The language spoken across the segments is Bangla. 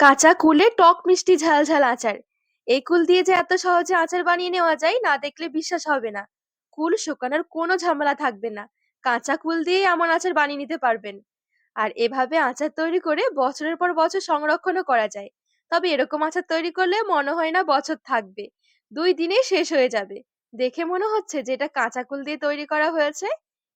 কাঁচা কুলে টক মিষ্টি ঝাল ঝাল আচার। এই কুল দিয়ে যে এত সহজে আচার বানিয়ে নেওয়া যায় না দেখলে বিশ্বাস হবে না। কুল শুকানোর কোনো ঝামেলা থাকবে না। কাঁচা কুল দিয়ে এমন আচার বানিয়ে নিতে পারবেন। আর এভাবে আচার তৈরি করে বছরের পর বছর সংরক্ষণও করা যায়। তবে এরকম আচার তৈরি করলে মনে হয় না বছর থাকবে, 2 দিনে শেষ হয়ে যাবে। দেখে মনে হচ্ছে যে এটা কাঁচা কুল দিয়ে তৈরি করা হয়েছে।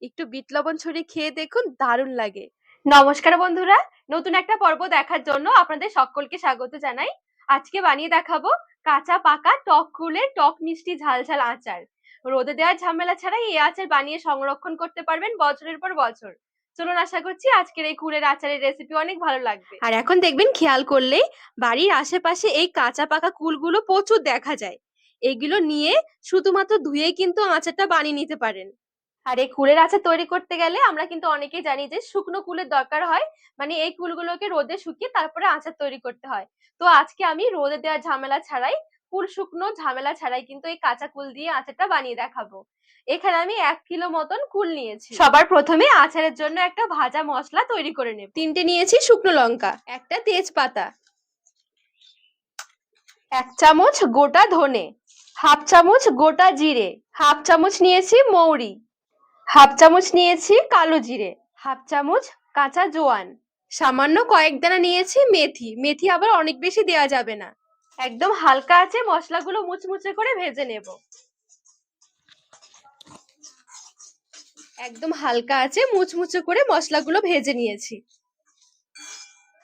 একটু বিট লবণ ছড়িয়ে খেয়ে দেখুন, দারুণ লাগে। নমস্কার বন্ধুরা, নতুন একটা পর্ব দেখার জন্য আপনাদের সকলকে স্বাগত জানাই। আজকে বানিয়ে দেখাবো কাঁচা পাকা টক কুলের টক মিষ্টি ঝাল ঝাল আচার। রোদে দেওয়ার ঝামেলা ছাড়াই এই আচার বানিয়ে সংরক্ষণ করতে পারবেন বছরের পর বছর। চলুন, আশা করছি আজকের এই কুলের আচারের রেসিপি অনেক ভালো লাগবে। আর এখন দেখবেন, খেয়াল করলে বাড়ির আশেপাশে এই কাঁচা পাকা কুলগুলো প্রচুর দেখা যায়। এগুলো নিয়ে শুধুমাত্র ধুয়ে কিন্তু আচারটা বানিয়ে নিতে পারেন। আর এই কুলের আচার তৈরি করতে গেলে আমরা কিন্তু অনেকেই জানি যে শুকনো কুলের দরকার হয়। মানে এই কুলগুলোকে রোদে শুকিয়ে তারপরে আচার তৈরি করতে হয়। তো আজকে আমি রোদে দেওয়ার ঝামেলা ছাড়াই, কুল শুকনো ঝামেলা ছাড়াই কিন্তু এই কাঁচা কুল দিয়ে আচারটা বানিয়ে দেখাবো। এখানে আমি 1 কিলো মতন কুল নিয়েছি। সবার প্রথমে আচারের জন্য একটা ভাজা মশলা তৈরি করে নেব। 3টে নিয়েছি শুকনো লঙ্কা, একটা তেজপাতা, 1 চামচ গোটা ধনে, হাফ চামচ গোটা জিরে, হাফ চামচ নিয়েছি মৌরি, হাফ চামচ নিয়েছি কালো জিরে, হাফ চামচ কাঁচা জোয়ান, সামান্য কয়েক দানা নিয়েছি মেথি। মেথি আবার অনেক বেশি দেওয়া যাবে না। একদম হালকা আছে মশলাগুলো মুচমুচে করে ভেজে নেব। একদম হালকা আছে মুচমুচে করে মশলাগুলো ভেজে নিয়েছি।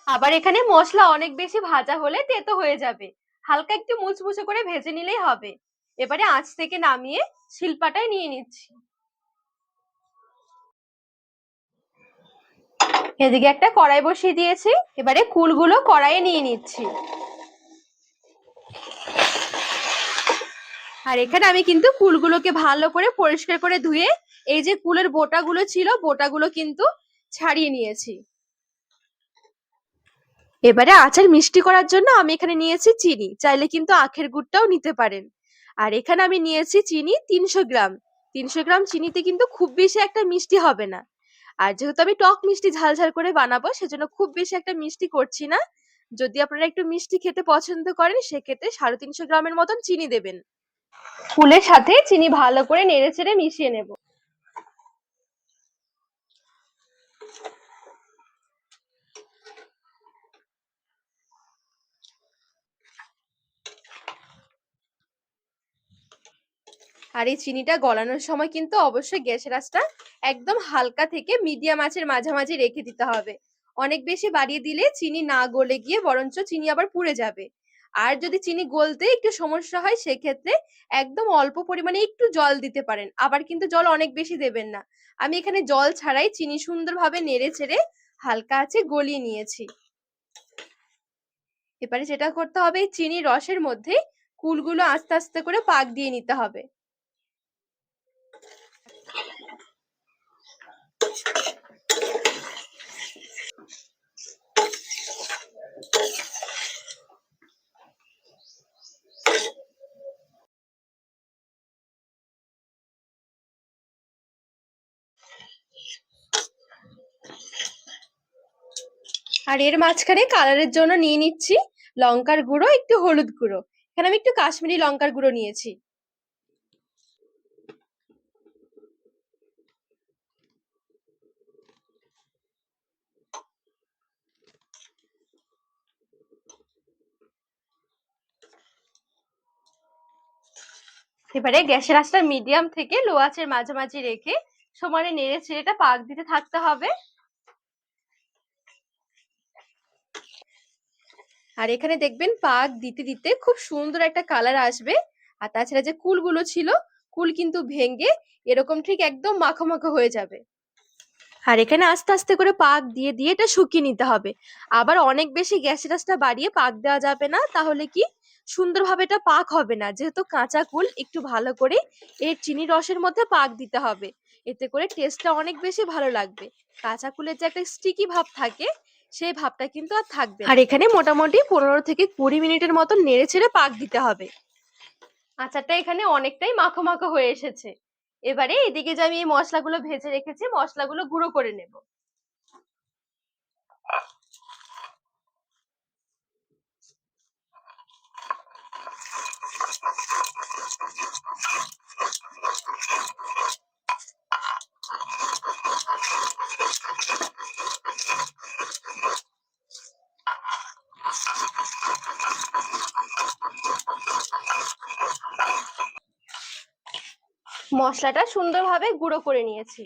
আবার এখানে মশলা অনেক বেশি ভাজা হলে তেতো হয়ে যাবে। হালকা একটু মুচমুচে করে ভেজে নিলেই হবে। এবারে আঁচ থেকে নামিয়ে শিলপাটায় নিয়ে নিচ্ছি। এদিকে একটা কড়াই বসিয়ে দিয়েছি, এবারে কুলগুলো কড়াইয়ে নিয়ে নিচ্ছি। আর এখানে আমি কিন্তু কুলগুলোকে ভালো করে পরিষ্কার করে ধুয়ে এই যে কুলের বোটাগুলো ছিল, বোটাগুলো কিন্তু ছাড়িয়ে নিয়েছি। এবারে আচার মিষ্টি করার জন্য আমি এখানে নিয়েছি চিনি, চাইলে কিন্তু আখের গুড়টাও নিতে পারেন। আর এখানে আমি নিয়েছি চিনি 300 গ্রাম। 300 গ্রাম চিনিতে কিন্তু খুব বেশি একটা মিষ্টি হবে না। আর যেহেতু আমি টক মিষ্টি ঝাল ঝাল করে বানাবো, সেজন্য খুব বেশি একটা মিষ্টি করছি না। যদি আপনারা একটু মিষ্টি খেতে পছন্দ করেন, সেক্ষেত্রে 350 গ্রামের মতন চিনি দেবেন। কুলের সাথে চিনি ভালো করে নেড়ে চেড়ে মিশিয়ে নেব। আর এই চিনিটা গলানোর সময় কিন্তু অবশ্যই গ্যাসের আঁচটা একদম হালকা থেকে মিডিয়াম আঁচের মাঝামাঝি রেখে দিতে হবে। অনেক বেশি বাড়িয়ে দিলে চিনি না গলে গিয়ে বরঞ্চ চিনি আবার পুড়ে যাবে। আর যদি চিনি গলতে একটু সমস্যা হয়, সেক্ষেত্রে একদম অল্প পরিমাণে একটু জল দিতে পারেন। আবার কিন্তু জল অনেক বেশি দেবেন না। আমি এখানে জল ছাড়াই চিনি সুন্দরভাবে নেড়ে চেড়ে হালকা আঁচে গলিয়ে নিয়েছি। এবারে যেটা করতে হবে, চিনির রসের মধ্যে কুলগুলো আস্তে আস্তে করে পাক দিয়ে নিতে হবে। আর এর মাঝখানে কালারের জন্য নিয়ে নিচ্ছি লঙ্কার গুঁড়ো, একটু হলুদ গুঁড়ো। এখানে আমি একটু কাশ্মীরি লঙ্কার গুঁড়ো নিয়েছি। এবারে গ্যাসের আঁচটা মিডিয়াম থেকে লো আঁচের মাঝামাঝি রেখে সমানে নেড়ে ছেড়ে এটা পাক দিতে থাকতে হবে। আর এখানে দেখবেন পাক দিতে দিতে খুব সুন্দর একটা কালার আসবে। আর তাছাড়া যে কুলগুলো ছিল, কুল কিন্তু ভেঙে এরকম ঠিক একদম মাখো মাখো হয়ে যাবে। আর এখানে আস্তে আস্তে করে পাক দিয়ে দিয়ে এটা শুকিয়ে নিতে হবে। আবার অনেক বেশি গ্যাসের আঁচটা বাড়িয়ে পাক দেওয়া যাবে না, তাহলে কি সুন্দরভাবে এটা পাক হবে না। যেহেতু কাঁচা কুল, একটু ভালো করে এর চিনি রসের মধ্যে পাক দিতে হবে। এতে করে টেস্টটা অনেক বেশি ভালো লাগবে। কাঁচা কুলের যে একটা স্টিকি ভাব থাকে, সেই ভাবটা কিন্তু আর থাকবে না। আর এখানে মোটামুটি 15 থেকে 20 মিনিটের মতো নেড়ে ছেড়ে পাক দিতে হবে। আচারটা এখানে অনেকটাই মাখো মাখো হয়ে এসেছে। এবারে এদিকে যে আমি এই মশলাগুলো ভেজে রেখেছি, মশলাগুলো গুঁড়ো করে নেব। মশলাটা সুন্দরভাবে গুঁড়ো করে নিয়েছি।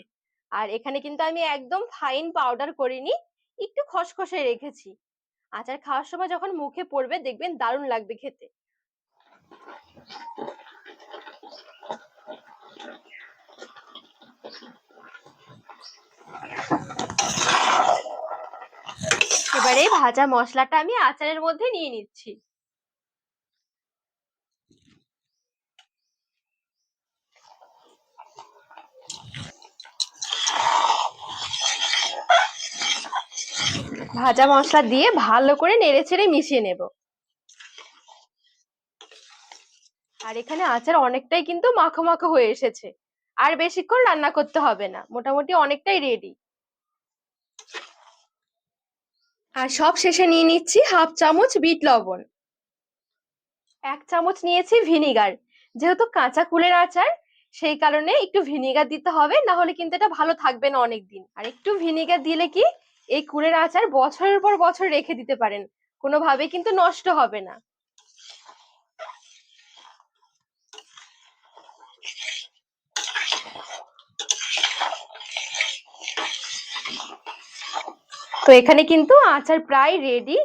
আর এখানে কিন্তু আমি একদম ফাইন পাউডার করিনি, একটু খসখসে রেখেছি। আচার খাওয়ার সময় যখন মুখে পড়বে দেখবেন দারুণ লাগবে খেতে। এবারে ভাজা মশলাটা আমি আচারের মধ্যে নিয়ে নিচ্ছি। ভাজা মশলা দিয়ে ভালো করে নেড়েচেড়ে মিশিয়ে নেব। আর এখানে আচার অনেকটাই কিন্তু মাখো মাখো হয়ে এসেছে, আর বেশিক্ষণ রান্না করতে হবে না, মোটামুটি অনেকটাই রেডি। আর সব শেষে নিয়ে নিচ্ছি হাফ চামচ বিট লবণ, 1 চামচ নিয়েছি ভিনিগার। যেহেতু কাঁচা কুলের আচার, সেই কারণে একটু ভিনিগার দিতে হবে, না হলে কিন্তু এটা ভালো থাকবে না অনেকদিন। আর একটু ভিনিগার দিলে কি এই কুলের আচার বছরের পর বছর রেখে দিতে পারেন, কোনোভাবে কিন্তু নষ্ট হবে না। তো এখানে কিন্তু আচার প্রায় রেডি।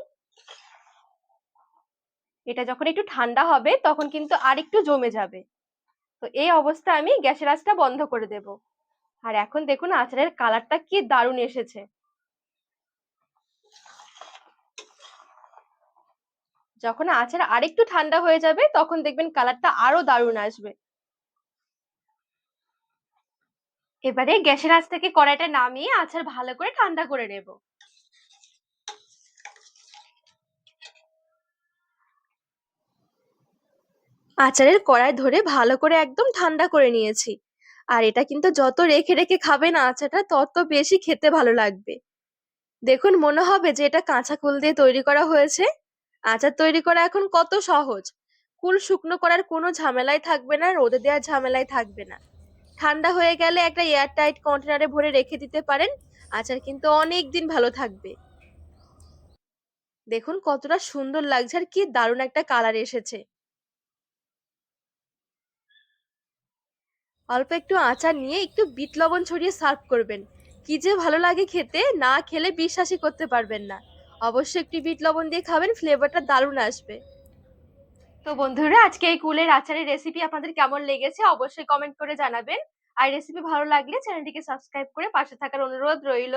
এটা যখন একটু ঠান্ডা হবে তখন কিন্তু আর একটু জমে যাবে। তো এই অবস্থা আমি গ্যাসের আঁচটা বন্ধ করে দেব। আর এখন দেখুন আচারের কালারটা কি দারুণ এসেছে। যখন আচার আরেকটু ঠান্ডা হয়ে যাবে তখন দেখবেন কালারটা আরো দারুণ আসবে। এবারে গ্যাসের আঁচ থেকে কড়াইটা নামিয়ে আচার ভালো করে ঠান্ডা করে নেব। আচারের কড়াই ধরে ভালো করে একদম ঠান্ডা করে নিয়েছি। আর এটা কিন্তু যত রেখে রেখে খাবেন আচারটা তত বেশি খেতে ভালো লাগবে। দেখুন মনে হবে যে এটা কাঁচা কুল দিয়ে তৈরি করা হয়েছে। আচার তৈরি করা এখন কত সহজ। কুল শুকনো করার কোনো ঝামেলাই থাকবে না, রোদে দেওয়ার ঝামেলাই থাকবে না। ঠান্ডা হয়ে গেলে একটা এয়ার টাইট কন্টেনারে ভরে রেখে দিতে পারেন। আচার কিন্তু অনেক দিন ভালো থাকবে। দেখুন কতটা সুন্দর লাগছে আর কি দারুণ একটা কালার এসেছে। অল্প একটু আচার নিয়ে একটু বিট লবণ ছড়িয়ে সার্ভ করবেন। কি যে ভালো লাগে খেতে, না খেলে বিশ্বাসই করতে পারবেন না। অবশ্যই একটু বিট লবণ দিয়ে খাবেন, ফ্লেভারটা দারুণ আসবে। তো বন্ধুরা, আজকে এই কুলের আচারের রেসিপি আপনাদের কেমন লেগেছে অবশ্যই কমেন্ট করে জানাবেন। আর রেসিপি ভালো লাগলে চ্যানেলটিকে সাবস্ক্রাইব করে পাশে থাকার অনুরোধ রইল।